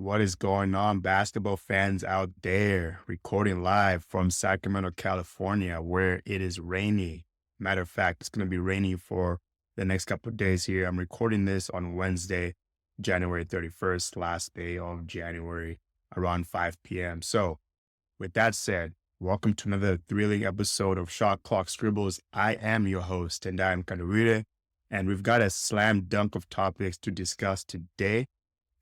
What is going on, basketball fans out there? Recording live from Sacramento, California, where it is rainy. Matter of fact, it's going to be rainy for the next couple of days here. I'm recording this on Wednesday, January 31st, last day of January, around 5 p.m. So, with that said, welcome to another thrilling episode of Shot Clock Scribbles. I am your host, and I'm Kanurire, and we've got a slam dunk of topics to discuss today.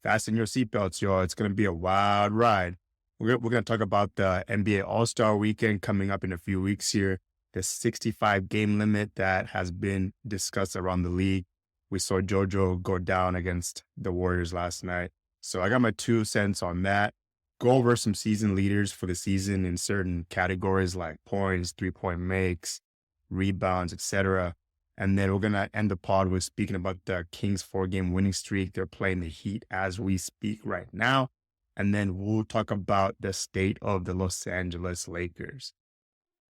Fasten your seatbelts, y'all. It's going to be a wild ride. We're going to talk about the NBA All-Star Weekend coming up in a few weeks here, the 65 game limit that has been discussed around the league. We saw JoJo go down against the Warriors last night. So I got my 2 cents on that. Go over some season leaders for the season in certain categories like points, 3-point makes, rebounds, etc. And then we're going to end the pod with speaking about the Kings 4-game winning streak. They're playing the Heat as we speak right now. And then we'll talk about the state of the Los Angeles Lakers.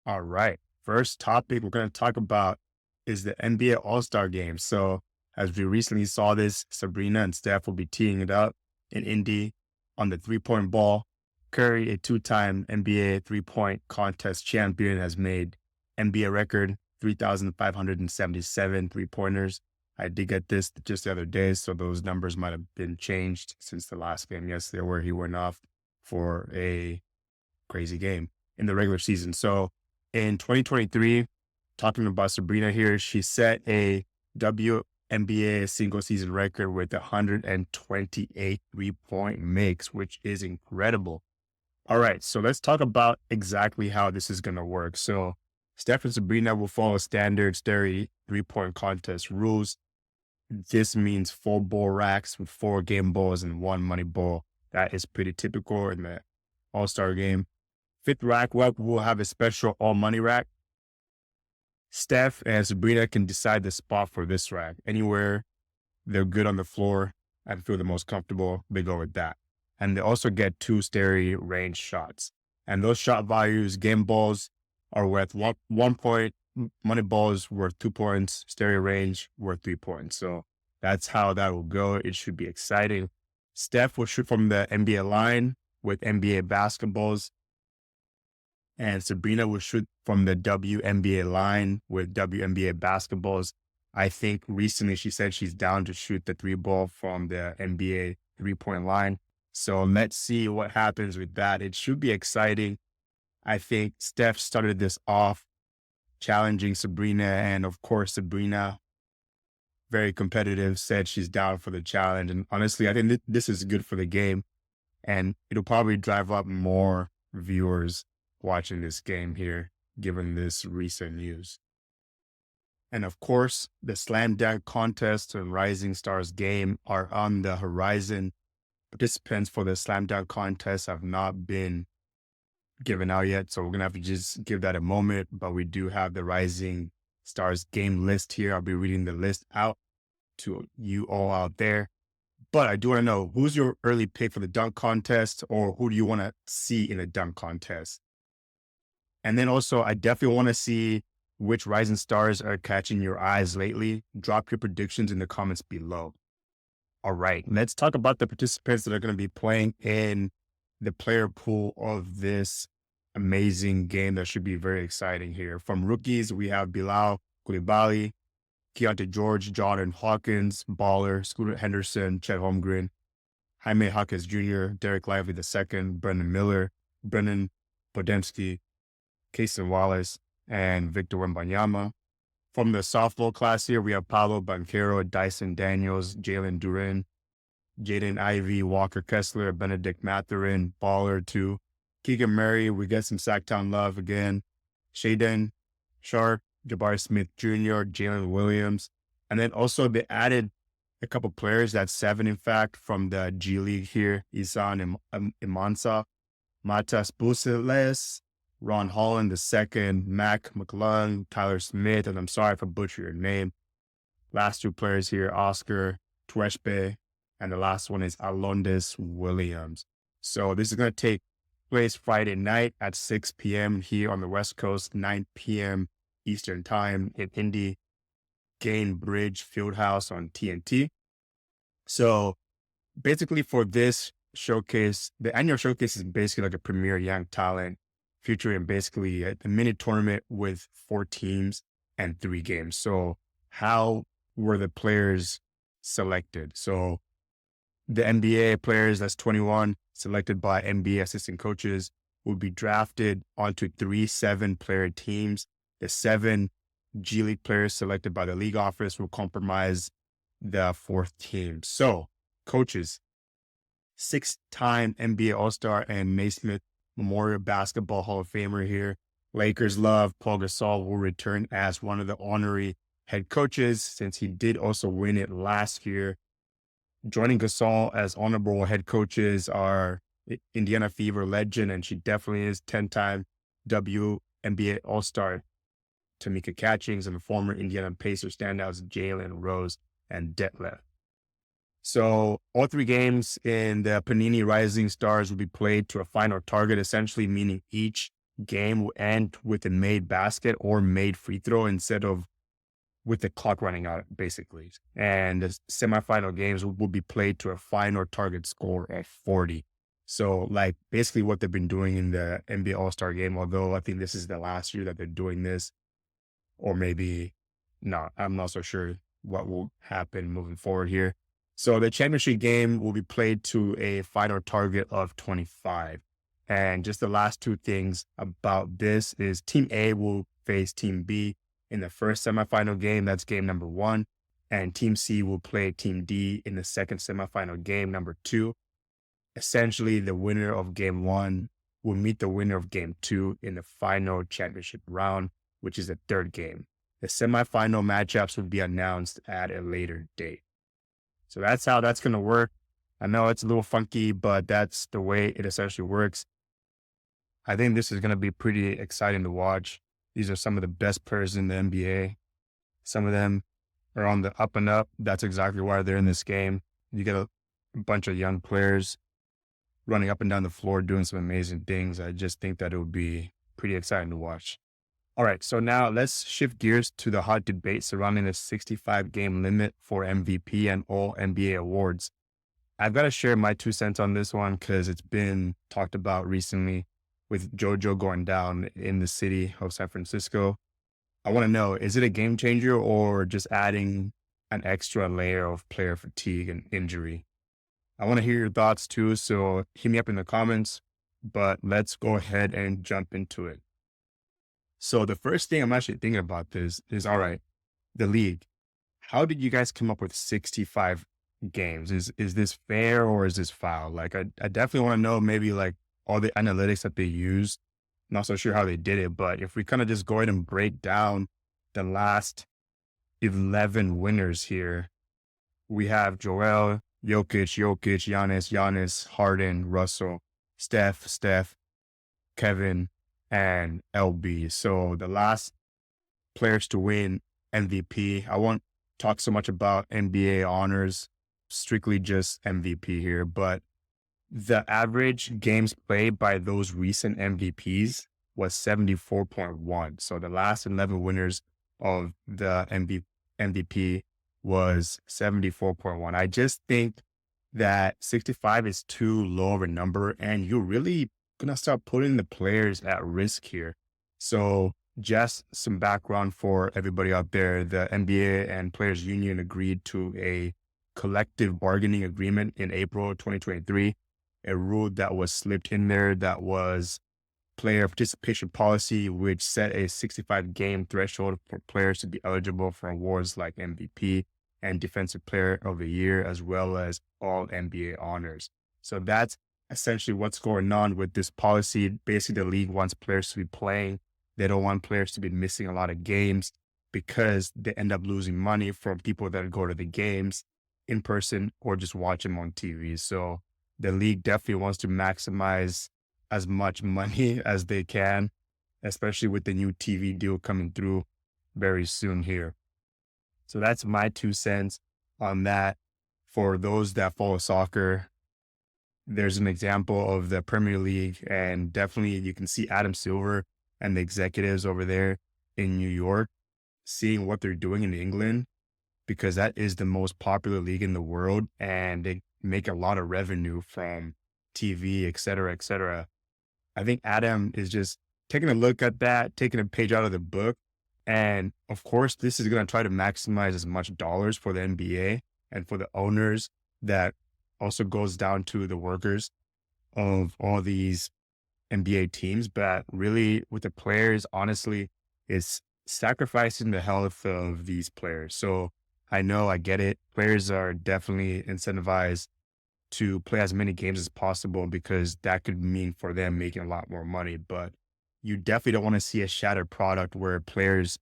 All right. First topic we're going to talk about is the NBA All-Star Game. So as we recently saw this, Sabrina and Steph will be teeing it up in Indy on the 3-point ball. Curry, a 2-time NBA 3-point contest champion, has made NBA record 3,577 3-pointers. I did get this just the other day, so those numbers might have been changed since the last game yesterday where he went off for a crazy game in the regular season. So in 2023, talking about Sabrina here, she set a WNBA single season record with 128 3-point makes, which is incredible. All right, so let's talk about exactly how this is going to work. So Steph and Sabrina will follow standard Sterry 3-point contest rules. This means 4 ball racks with 4 game balls and 1 money ball. That is pretty typical in the All-Star game. 5th rack will have a special all money rack. Steph and Sabrina can decide the spot for this rack. Anywhere they're good on the floor and feel the most comfortable, they go with that. And they also get 2 Sterry range shots. And those shot values, game balls, are worth 1 point, money balls worth 2 points, stereo range worth 3 points. So that's how that will go. It should be exciting. Steph will shoot from the NBA line with NBA basketballs, and Sabrina will shoot from the WNBA line with WNBA basketballs. I think recently she said she's down to shoot the 3-ball from the NBA 3-point line. So let's see what happens with that. It should be exciting. I think Steph started this off challenging Sabrina, and of course, Sabrina, very competitive, said she's down for the challenge. And honestly, I think this is good for the game, and it'll probably drive up more viewers watching this game here, given this recent news. And of course, the Slam Dunk Contest and Rising Stars game are on the horizon. Participants for the Slam Dunk Contest have not been given out yet, so we're gonna have to just give that a moment. But we do have the Rising Stars game list here. I'll be reading the list out to you all out there. But I do want to know, who's your early pick for the dunk contest, or who do you want to see in the dunk contest? And then also, I definitely want to see which Rising Stars are catching your eyes lately. Drop your predictions in the comments below. All right, let's talk about the participants that are going to be playing in the player pool of this amazing game that should be very exciting here. From rookies, we have Bilal Coulibaly, Keontae George, Jordan Hawkins, Baller, Scooter Henderson, Chet Holmgren, Jaime Jaquez Jr., Derek Lively II, Brendan Miller, Brennan Podemski, Cason Wallace, and Victor Wembanyama. From the softball class here, we have Paolo Banchero, Dyson Daniels, Jalen Duren, Jaden Ivey, Walker Kessler, Benedict Mathurin, Baller 2, Keegan Murray. We get some Sacktown love again. Shaden Sharp, Jabari Smith Jr., Jalen Williams. And then also they added a couple players, that's 7 in fact, from the G League here. Isan Imansa, Matas Busiles, Ron Holland II, Mac McClung, Tyler Smith, and I'm sorry if I butcher your name. Last 2 players here, Oscar Tueshbe, and the last one is Alondes Williams. So this is going to take place Friday night at 6 p.m. here on the West Coast, 9 p.m. Eastern Time in Indy Gainbridge Fieldhouse on TNT. So basically for this showcase. The annual showcase is basically like a premier young talent featuring basically a mini tournament with 4 teams and 3 games. So how were the players selected? So the NBA players, that's 21, selected by NBA assistant coaches, will be drafted onto 3 7-player teams. The 7 G League players selected by the league office will comprise the 4th team. So, coaches, 6-time NBA All-Star and Naismith Memorial Basketball Hall of Famer here. Lakers love Paul Gasol will return as one of the honorary head coaches since he did also win it last year. Joining Gasol as honorable head coaches are Indiana Fever legend, and she definitely is 10-time WNBA All-Star Tamika Catchings and former Indiana Pacers standouts Jalen Rose and Detlef. So all 3 games in the Panini Rising Stars will be played to a final target, essentially meaning each game will end with a made basket or made free throw instead of with the clock running out, basically. And the semifinal games will be played to a final target score of 40. So like basically what they've been doing in the NBA All-Star game, although I think this is the last year that they're doing this, or maybe not. I'm not so sure what will happen moving forward here. So the championship game will be played to a final target of 25. And just the last 2 things about this is Team A will face Team B in the first semifinal game. That's game number 1. And Team C will play Team D in the second semifinal game, number 2. Essentially, the winner of game 1 will meet the winner of game 2 in the final championship round, which is the 3rd game. The semifinal matchups will be announced at a later date. So that's how that's going to work. I know it's a little funky, but that's the way it essentially works. I think this is going to be pretty exciting to watch. These are some of the best players in the NBA. Some of them are on the up and up. That's exactly why they're in this game. You get a bunch of young players running up and down the floor, doing some amazing things. I just think that it would be pretty exciting to watch. All right, so now let's shift gears to the hot debate surrounding the 65-game limit for MVP and all NBA awards. I've got to share my 2 cents on this one because it's been talked about recently with JoJo going down in the city of San Francisco. I want to know, is it a game changer or just adding an extra layer of player fatigue and injury? I want to hear your thoughts too, so hit me up in the comments, but let's go ahead and jump into it. So the first thing I'm actually thinking about this is, all right, the league, how did you guys come up with 65 games? Is this fair or is this foul? Like, I definitely want to know maybe like all the analytics that they used. Not so sure how they did it, but if we kind of just go ahead and break down the last 11 winners here, we have Joel, Jokic, Giannis, Harden, Russell, Steph, Kevin, and LB. So the last players to win MVP, I won't talk so much about NBA honors, strictly just MVP here, but the average games played by those recent MVPs was 74.1. So the last 11 winners of the MVP was 74.1. I just think that 65 is too low of a number, and you're really going to start putting the players at risk here. So just some background for everybody out there. The NBA and Players Union agreed to a collective bargaining agreement in April 2023, a rule that was slipped in there that was player participation policy, which set a 65-game threshold for players to be eligible for awards like MVP and Defensive Player of the Year, as well as all NBA honors. So that's essentially what's going on with this policy. Basically, the league wants players to be playing. They don't want players to be missing a lot of games because they end up losing money from people that go to the games in person or just watch them on TV. So the league definitely wants to maximize as much money as they can, especially with the new TV deal coming through very soon here. So that's my 2 cents on that. For those that follow soccer, there's an example of the Premier League, and definitely you can see Adam Silver and the executives over there in New York seeing what they're doing in England, because that is the most popular league in the world and they make a lot of revenue from TV, et cetera, et cetera. I think Adam is just taking a look at that, taking a page out of the book. And of course, this is going to try to maximize as much dollars for the NBA and for the owners. That also goes down to the workers of all these NBA teams. But really, with the players, honestly, it's sacrificing the health of these players. So I know, I get it. Players are definitely incentivized to play as many games as possible because that could mean for them making a lot more money. But you definitely don't want to see a shattered product where players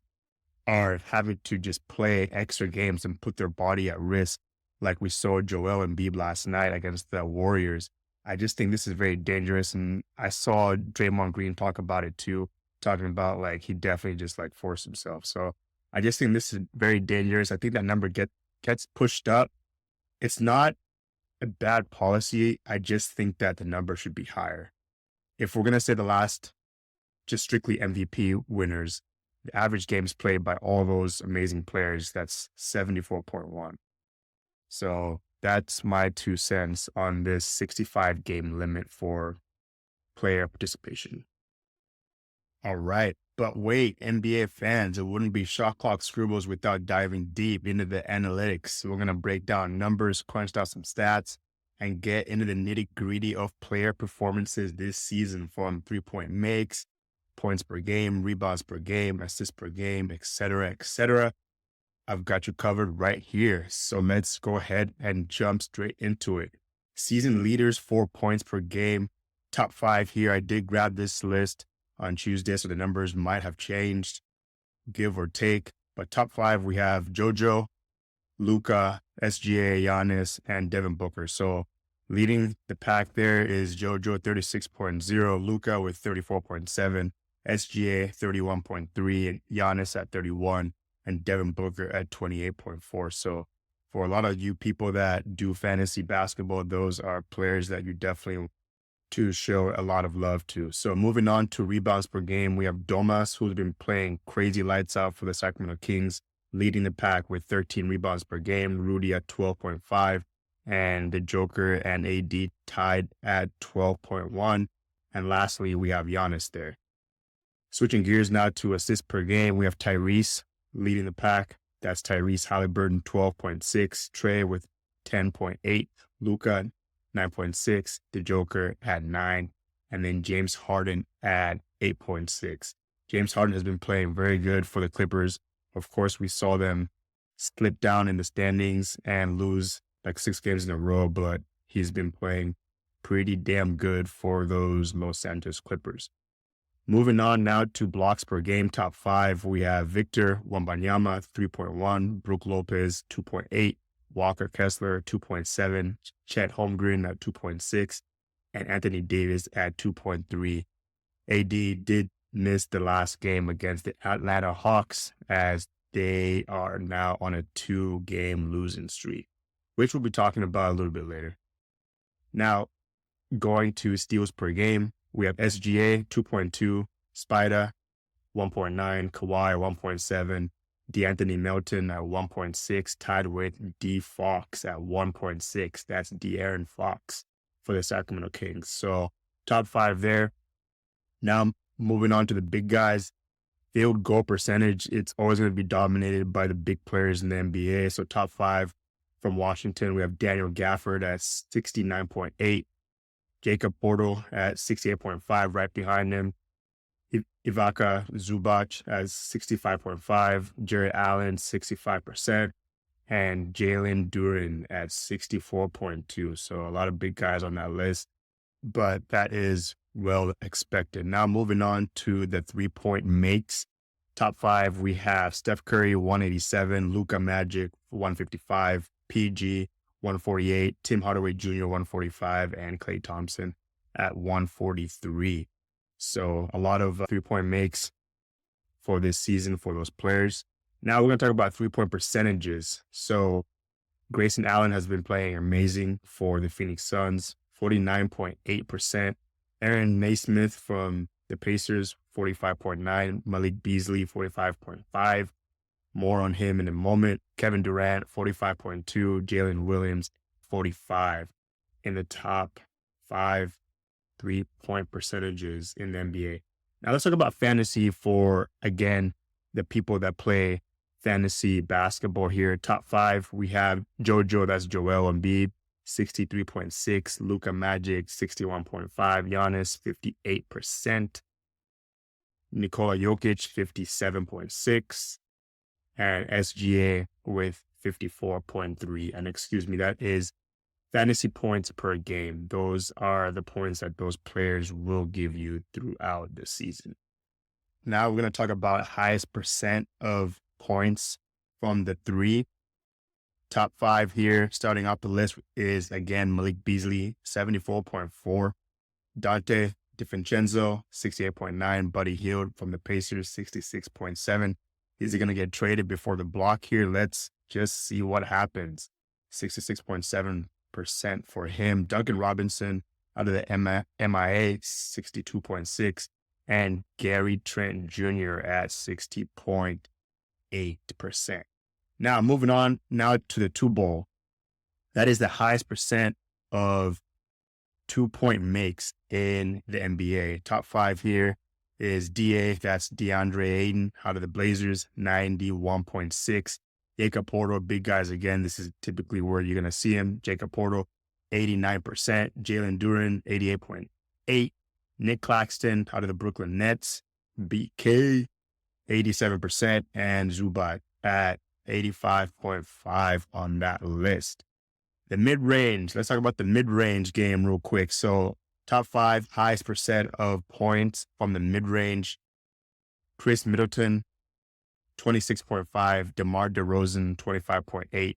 are having to just play extra games and put their body at risk, like we saw Joel Embiid last night against the Warriors. I just think this is very dangerous. And I saw Draymond Green talk about it too, talking about like he definitely just like forced himself. So I just think this is very dangerous. I think that number gets pushed up. It's not a bad policy. I just think that the number should be higher. If we're going to say the last just strictly MVP winners, the average games played by all those amazing players, that's 74.1. So that's my 2 cents on this 65 game limit for player participation. All right. But wait, NBA fans, it wouldn't be shot clock scribbles without diving deep into the analytics. We're going to break down numbers, crunch out some stats, and get into the nitty gritty of player performances this season, from 3-point makes, points per game, rebounds per game, assists per game, et cetera, et cetera. I've got you covered right here. So let's go ahead and jump straight into it. Season leaders, 4 points per game, top 5 here. I did grab this list on Tuesday, so the numbers might have changed, give or take. But top 5, we have JoJo, Luka, SGA, Giannis, and Devin Booker. So leading the pack there is JoJo 36.0, Luka with 34.7, SGA 31.3, and Giannis at 31, and Devin Booker at 28.4. So for a lot of you people that do fantasy basketball, those are players that you definitely to show a lot of love to. So moving on to rebounds per game, we have Domas, who's been playing crazy lights out for the Sacramento Kings, leading the pack with 13 rebounds per game, Rudy at 12.5, and the Joker and AD tied at 12.1. And lastly, we have Giannis there. Switching gears now to assists per game, we have Tyrese leading the pack. That's Tyrese Halliburton, 12.6, Trey with 10.8, Luka 9.6, the Joker at 9, and then James Harden at 8.6. James Harden has been playing very good for the Clippers. Of course, we saw them slip down in the standings and lose like 6 games in a row, but he's been playing pretty damn good for those Los Angeles Clippers. Moving on now to blocks per game, top 5, we have Victor Wembanyama, 3.1, Brook Lopez, 2.8, Walker Kessler, 2.7, Chet Holmgren at 2.6, and Anthony Davis at 2.3. AD did miss the last game against the Atlanta Hawks, as they are now on a 2-game losing streak, which we'll be talking about a little bit later. Now, going to steals per game, we have SGA 2.2, Spida 1.9, Kawhi 1.7, DeAnthony Melton at 1.6, tied with D Fox at 1.6. That's De'Aaron Fox for the Sacramento Kings. So top 5 there. Now moving on to the big guys. Field goal percentage, it's always going to be dominated by the big players in the NBA. So top 5 from Washington, we have Daniel Gafford at 69.8, Jacob Portal at 68.5, right behind him. Ivica Zubac at 65.5, Jarrett Allen 65%, and Jalen Duren at 64.2. So a lot of big guys on that list, but that is well expected. Now moving on to the 3-point makes. Top 5, we have Steph Curry 187, Luka Magic 155, PG 148, Tim Hardaway Jr. 145, and Klay Thompson at 143. So a lot of 3-point makes for this season for those players. Now we're going to talk about 3-point percentages. So Grayson Allen has been playing amazing for the Phoenix Suns, 49.8%. Aaron Naismith from the Pacers, 45.9. Malik Beasley, 45.5. More on him in a moment. Kevin Durant, 45.2. Jalen Williams, 45. In the top 5 3-point percentages in the NBA. Now let's talk about fantasy for, again, the people that play fantasy basketball here. Top 5, we have JoJo, that's Joel Embiid, 63.6, Luka Magic, 61.5, Giannis, 58%, Nikola Jokic, 57.6, and SGA with 54.3. And excuse me, that is fantasy points per game. Those are the points that those players will give you throughout the season. Now we're going to talk about highest percent of points from the three. Top 5 here, starting off the list, is again Malik Beasley, 74.4. Dante DiVincenzo, 68.9. Buddy Hield from the Pacers, 66.7. Is he going to get traded before the block here? Let's just see what happens. 66.7% for him. Duncan Robinson out of the MIA, 62.6. And Gary Trent Jr. at 60.8%. Now, moving on now to the 2 bowl. That is the highest percent of 2-point makes in the NBA. Top 5 here is DA, that's DeAndre Ayton out of the Blazers, 91.6. Jakob Poeltl, big guys again. This is typically where you're going to see him. Jakob Poeltl, 89%. Jalen Duren, 88.8. Nick Claxton out of the Brooklyn Nets, BK, 87%. And Zubac at 85.5 on that list. The mid-range, let's talk about the mid-range game real quick. So top 5, highest percent of points from the mid-range. Chris Middleton, 26.5. DeMar DeRozan, 25.8.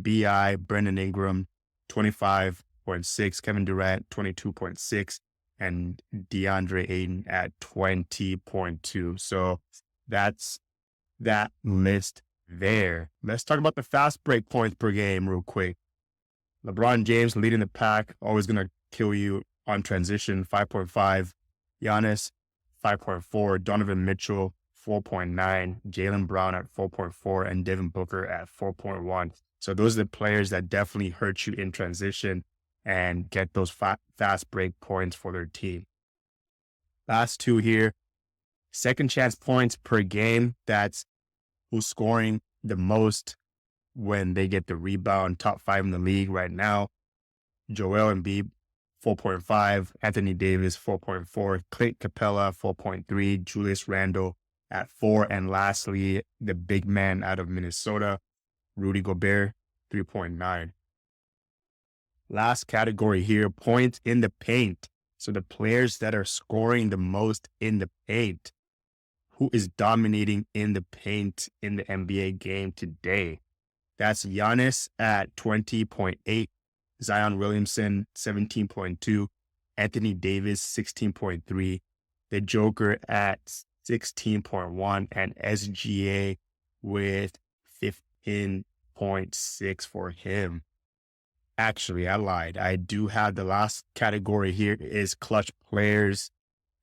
B.I. Brandon Ingram, 25.6. Kevin Durant, 22.6. And DeAndre Ayton at 20.2. So that's that list there. Let's talk about the fast break points per game real quick. LeBron James leading the pack, always going to kill you on transition, 5.5. Giannis, 5.4. Donovan Mitchell, 4.9. Jaylen Brown at 4.4. And Devin Booker at 4.1. So those are the players that definitely hurt you in transition and get those fast break points for their team. Last 2 here, second chance points per game. That's who's scoring the most when they get the rebound. Top 5 in the league right now. Joel Embiid, 4.5. Anthony Davis, 4.4. Clint Capella, 4.3. Julius Randle at 4. And lastly, the big man out of Minnesota, Rudy Gobert, 3.9. Last category here, points in the paint. So the players that are scoring the most in the paint. Who is dominating in the paint in the NBA game today? That's Giannis at 20.8. Zion Williamson, 17.2. Anthony Davis, 16.3. The Joker at 16.1. And SGA with 15.6 for him. Actually, I lied. I do have the last category here is clutch players.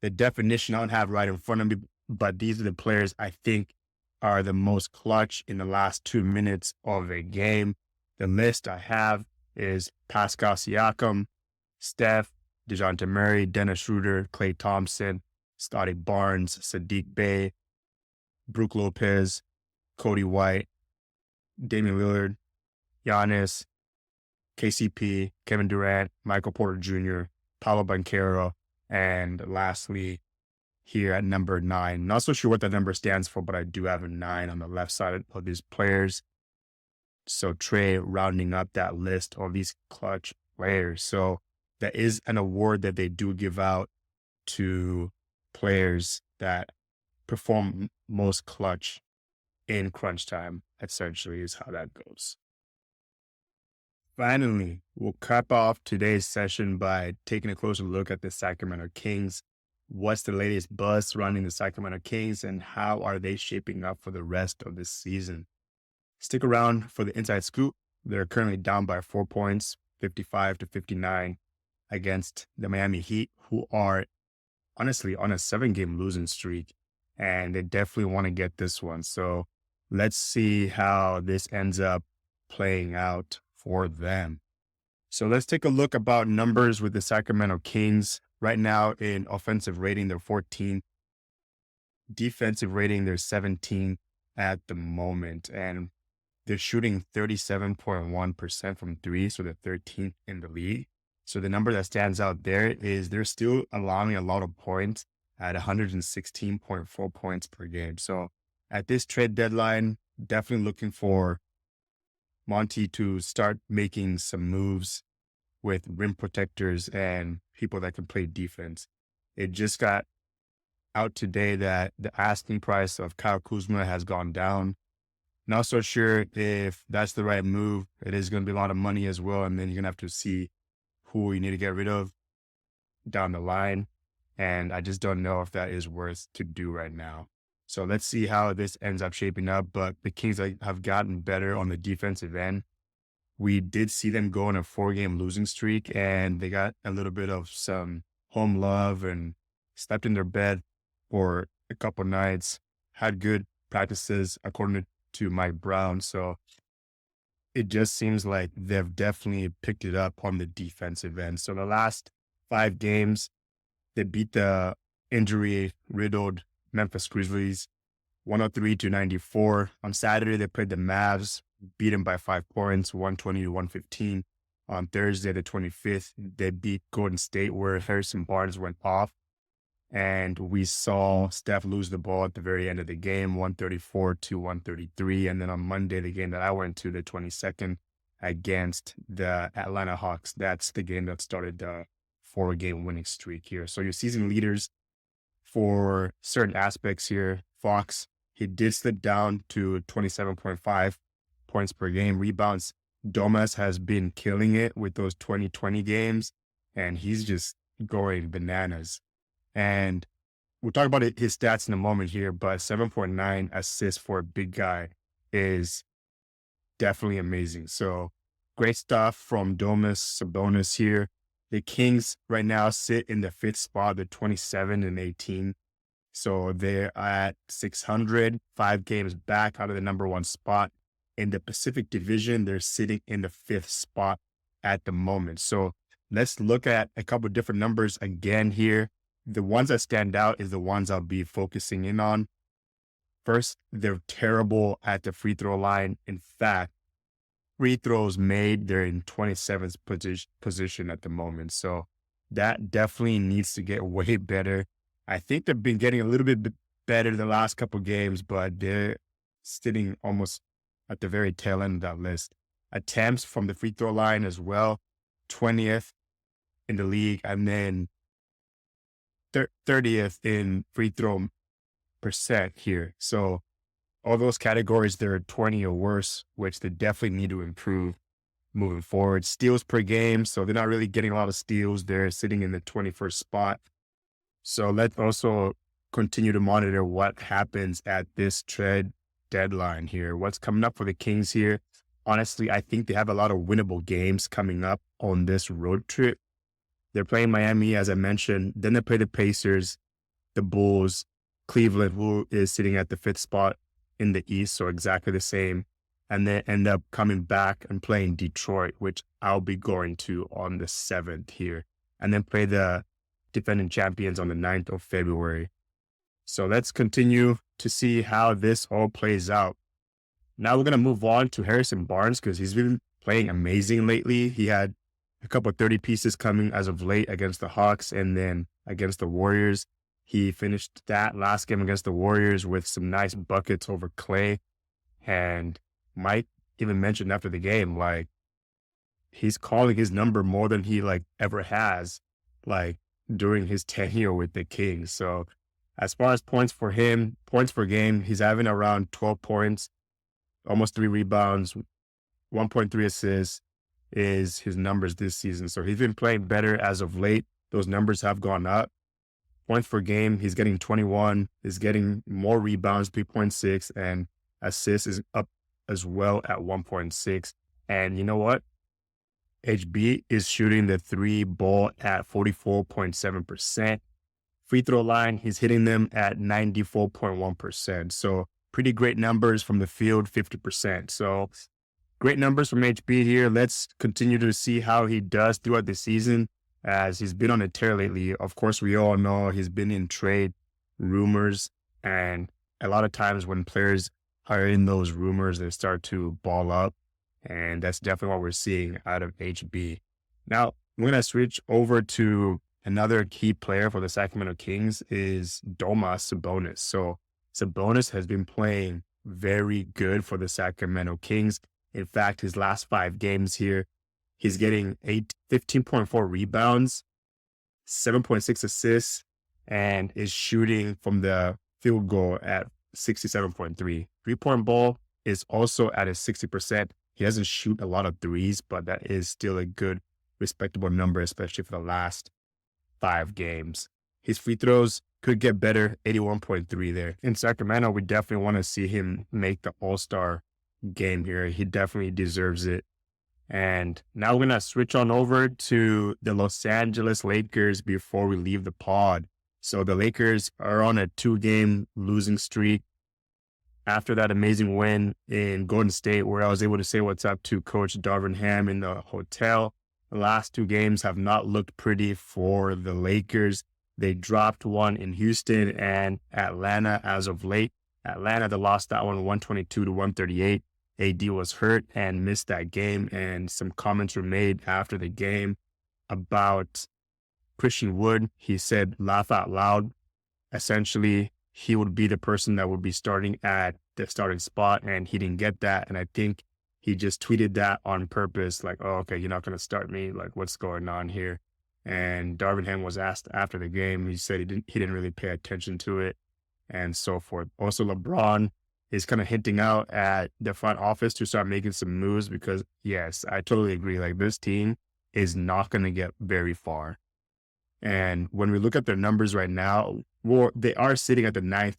The definition I don't have right in front of me, but these are the players I think are the most clutch in the last 2 minutes of a game. The list I have is Pascal Siakam, Steph, DeJounte Murray, Dennis Schroeder, Klay Thompson, Scotty Barnes, Sadiq Bey, Brook Lopez, Cody White, Damian Lillard, Giannis, KCP, Kevin Durant, Michael Porter Jr., Paolo Banchero, and lastly, here at number 9. Not so sure what that number stands for, but I do have a 9 on the left side of these players. So Trey rounding up that list of these clutch players. So that is an award that they do give out to players that perform most clutch in crunch time, essentially is how that goes. Finally, we'll cap off today's session by taking a closer look at the Sacramento Kings. What's the latest buzz surrounding the Sacramento Kings and how are they shaping up for the rest of this season? Stick around for the inside scoop. They're currently down by 4 points, 55-59 against the Miami Heat, who are honestly on a 7-game losing streak, and they definitely want to get this one. So let's see how this ends up playing out for them. So let's take a look about numbers with the Sacramento Kings. Right now in offensive rating, they're 14. Defensive rating, they're 17 at the moment. And they're shooting 37.1% from three. So they're 13th in the league. So the number that stands out there is they're still allowing a lot of points at 116.4 points per game. So at this trade deadline, definitely looking for Monty to start making some moves with rim protectors and people that can play defense. It just got out today that the asking price of Kyle Kuzma has gone down. Not so sure if that's the right move. It is going to be a lot of money as well. And then you're going to have to see who you need to get rid of down the line. And I just don't know if that is worth to do right now. So let's see how this ends up shaping up. But the Kings have gotten better on the defensive end. We did see them go on a 4-game losing streak, and they got a little bit of some home love and slept in their bed for a couple nights, had good practices according to Mike Brown. So it just seems like they've definitely picked it up on the defensive end. So the last 5 games, they beat the injury-riddled Memphis Grizzlies 103-94. On Saturday, they played the Mavs, beat them by 5 points, 120-115. On Thursday, the 25th, they beat Golden State, where Harrison Barnes went off. And we saw Steph lose the ball at the very end of the game, 134-133. And then on Monday, the game that I went to, the 22nd, against the Atlanta Hawks, that's the game that started the 4-game winning streak here. So your season leaders for certain aspects here, Fox, he did slip down to 27.5 points per game. Rebounds, Domas has been killing it with those 2020 games, and he's just going bananas. And we'll talk about his stats in a moment here, but 7.9 assists for a big guy is definitely amazing. So great stuff from Domas Sabonis here. The Kings right now sit in the 5th spot. They're 27-18. So they're at 600, 5 games back out of the number 1 spot. In the Pacific Division, they're sitting in the 5th spot at the moment. So let's look at a couple of different numbers again here. The ones that stand out is the ones I'll be focusing in on. First, they're terrible at the free throw line. In fact, free throws made, they're in 27th position at the moment. So that definitely needs to get way better. I think they've been getting a little bit better the last couple of games, but they're sitting almost at the very tail end of that list. Attempts from the free throw line as well, 20th in the league, and then 30th in free throw percent here. So all those categories, they're 20 or worse, which they definitely need to improve moving forward. Steals per game, so they're not really getting a lot of steals. They're sitting in the 21st spot. So let's also continue to monitor what happens at this trade deadline here. What's coming up for the Kings here? Honestly, I think they have a lot of winnable games coming up on this road trip. They're playing Miami, as I mentioned. Then they play the Pacers, the Bulls, Cleveland, who is sitting at the 5th spot in the East, so exactly the same. And then end up coming back and playing Detroit, which I'll be going to on the 7th here. And then play the defending champions on the 9th of February. So let's continue to see how this all plays out. Now we're going to move on to Harrison Barnes because he's been playing amazing lately. He had a couple of 30 pieces coming as of late against the Hawks and then against the Warriors. He finished that last game against the Warriors with some nice buckets over Clay. And Mike even mentioned after the game, like, he's calling his number more than he ever has, during his tenure with the Kings. So as far as points for him, points per game, he's having around 12 points, almost 3 rebounds, 1.3 assists is his numbers this season. So he's been playing better as of late. Those numbers have gone up. Points per game, he's getting 21, is getting more rebounds, 3.6, and assists is up as well at 1.6. And you know what? HB is shooting the 3 ball at 44.7%. Free throw line, he's hitting them at 94.1%. So pretty great numbers from the field, 50%. So great numbers from HB here. Let's continue to see how he does throughout the season as he's been on a tear lately. Of course, we all know he's been in trade rumors, and a lot of times when players are in those rumors, they start to ball up. And that's definitely what we're seeing out of HB. Now, I'm going to switch over to another key player for the Sacramento Kings is Domas Sabonis. So Sabonis has been playing very good for the Sacramento Kings. In fact, his last 5 games here, he's getting 15.4 rebounds, 7.6 assists, and is shooting from the field goal at 67.3. 3-point ball is also at a 60%. He doesn't shoot a lot of threes, but that is still a good, respectable number, especially for the last 5 games. His free throws could get better, 81.3 there. In Sacramento, we definitely want to see him make the All-Star game here. He definitely deserves it. And now we're going to switch on over to the Los Angeles Lakers before we leave the pod. So the Lakers are on a 2-game losing streak after that amazing win in Golden State, where I was able to say what's up to Coach Darvin Ham in the hotel. The last 2 games have not looked pretty for the Lakers. They dropped one in Houston and Atlanta as of late. Atlanta, they lost that one 122-138. AD was hurt and missed that game, and some comments were made after the game about Christian Wood. He said, laugh out loud. Essentially, he would be the person that would be starting at the starting spot, and he didn't get that. And I think he just tweeted that on purpose, like, oh, okay, you're not going to start me. Like, what's going on here? And Darvin Ham was asked after the game. He said he didn't really pay attention to it and so forth. Also, LeBron is kind of hinting out at the front office to start making some moves because, yes, I totally agree. Like, this team is not going to get very far. And when we look at their numbers right now, well, they are sitting at the 9th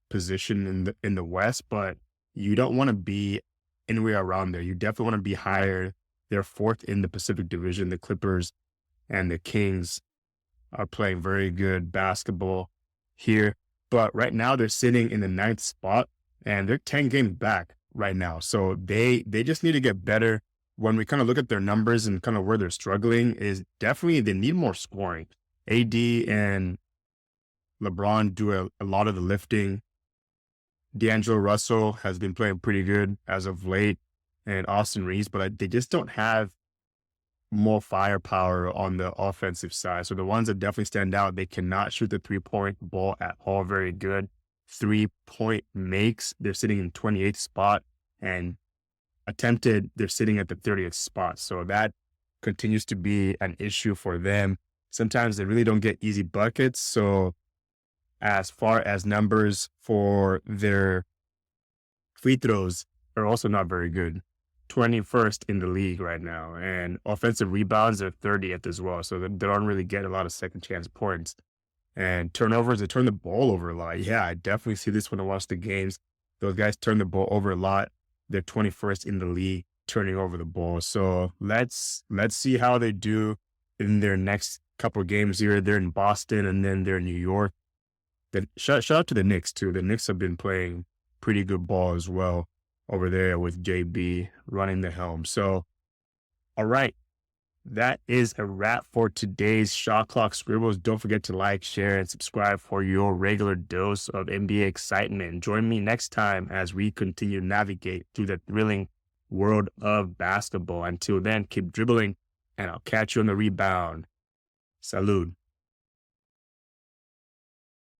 position in the West, but you don't want to be anywhere around there. You definitely want to be higher. They're 4th in the Pacific Division. The Clippers and the Kings are playing very good basketball here. But right now they're sitting in the 9th spot and they're 10 games back right now. So they just need to get better. When we kind of look at their numbers and kind of where they're struggling is definitely they need more scoring. AD and LeBron do a lot of the lifting. D'Angelo Russell has been playing pretty good as of late, and Austin Reeves, but they just don't have more firepower on the offensive side. So the ones that definitely stand out, they cannot shoot the 3-point ball at all very good. 3-point makes, they're sitting in 28th spot, and attempted, they're sitting at the 30th spot. So that continues to be an issue for them. Sometimes they really don't get easy buckets. So as far as numbers for their free throws are also not very good. 21st in the league right now. And offensive rebounds are 30th as well. So they don't really get a lot of second chance points. And turnovers, they turn the ball over a lot. Yeah, I definitely see this when I watch the games. Those guys turn the ball over a lot. They're 21st in the league turning over the ball. So let's see how they do in their next couple of games here. They're in Boston and then they're in New York. Shout out to the Knicks too. The Knicks have been playing pretty good ball as well over there with JB running the helm. So, all right. That is a wrap for today's Shot Clock Scribbles. Don't forget to like, share, and subscribe for your regular dose of NBA excitement. Join me next time as we continue to navigate through the thrilling world of basketball. Until then, keep dribbling, and I'll catch you on the rebound. Salud.